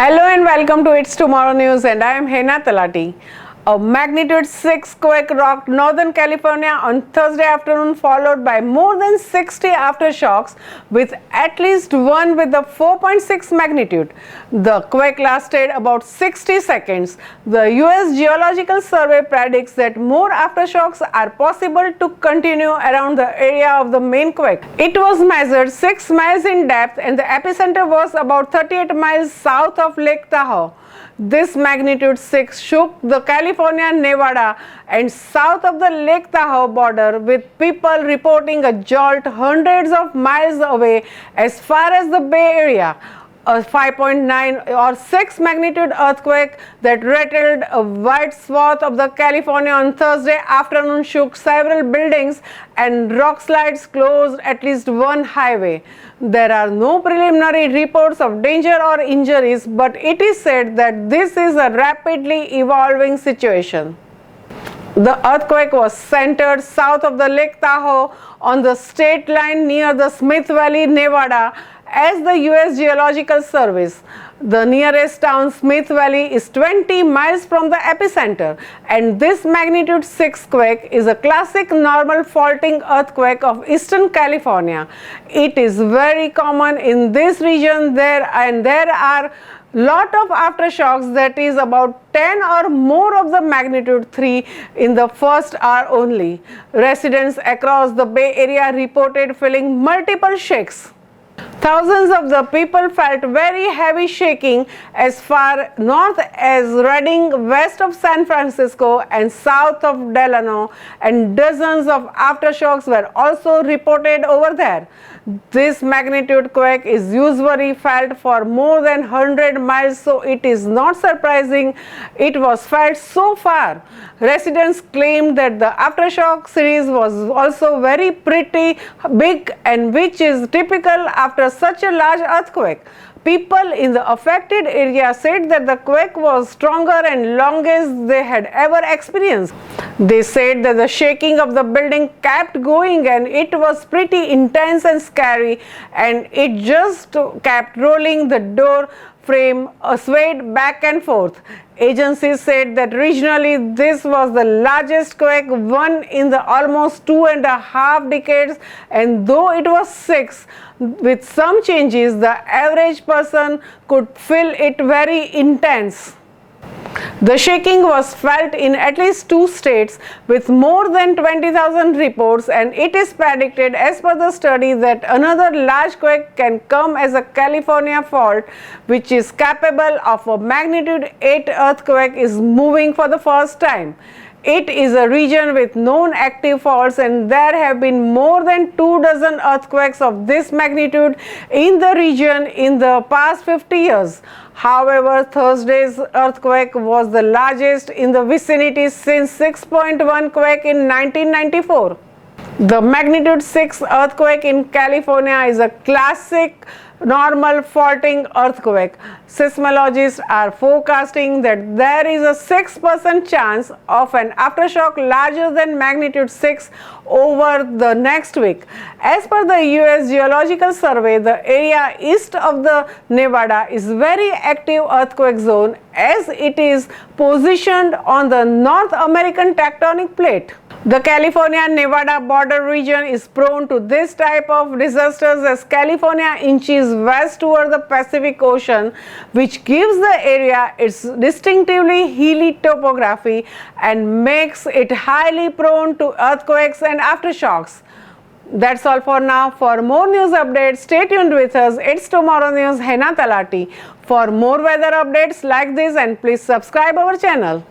Hello and welcome to It's Tomorrow News, and I am Hena Talati. A magnitude 6 quake rocked Northern California on Thursday afternoon, followed by more than 60 aftershocks, with at least one with the 4.6 magnitude. The quake lasted about 60 seconds. The US Geological Survey predicts that more aftershocks are possible to continue around the area of the main quake. It was measured 6 miles in depth, and the epicenter was about 38 miles south of Lake Tahoe. This magnitude 6 shook the California, Nevada, and south of the Lake Tahoe border, with people reporting a jolt hundreds of miles away as far as the Bay Area. A 5.9 or 6 magnitude earthquake that rattled a wide swath of the California on Thursday afternoon shook several buildings, and rock slides closed at least one highway. There are no preliminary reports of danger or injuries, but it is said that this is a rapidly evolving situation. The earthquake was centered south of the Lake Tahoe on the state line near the Smith Valley, Nevada, as the US Geological Service. The nearest town, Smith Valley, is 20 miles from the epicenter, and this magnitude 6 quake is a classic normal faulting earthquake of Eastern California. It is very common in this region there are lot of aftershocks, that is about 10 or more of the magnitude 3 in the first hour only. Residents across the Bay Area reported feeling multiple shakes. Thousands of the people felt very heavy shaking as far north as Redding, west of San Francisco, and south of Delano, and dozens of aftershocks were also reported over there. This magnitude quake is usually felt for more than 100 miles, so it is not surprising it was felt so far. Residents claimed that the aftershock series was also very pretty big, and which is typical after such a large earthquake. People in the affected area said that the quake was stronger and longest they had ever experienced. They said that the shaking of the building kept going, and it was pretty intense and scary, and it just kept rolling. The door frame swayed back and forth. Agencies said that regionally this was the largest quake, one in the almost 2.5 decades, and though it was 6, with some changes, the average person could feel it very intense. The shaking was felt in at least 2 states, with more than 20,000 reports, and it is predicted, as per the study, that another large quake can come as a California fault, which is capable of a magnitude 8 earthquake, is moving for the first time. It is a region with known active faults, and there have been more than 24 earthquakes of this magnitude in the region in the past 50 years. However, Thursday's earthquake was the largest in the vicinity since 6.1 quake in 1994. The magnitude 6 earthquake in California is a classic normal faulting earthquake. Seismologists are forecasting that there is a 6% chance of an aftershock larger than magnitude 6 over the next week. As per the US Geological Survey, the area east of the Nevada is very active earthquake zone, as it is positioned on the North American tectonic plate. The California-Nevada border region is prone to this type of disasters as California inches west toward the Pacific Ocean, which gives the area its distinctively hilly topography and makes it highly prone to earthquakes and aftershocks. That's all for now. For more news updates, stay tuned with us. It's Tomorrow News, Hena Talati. For more weather updates like this, and please subscribe our channel.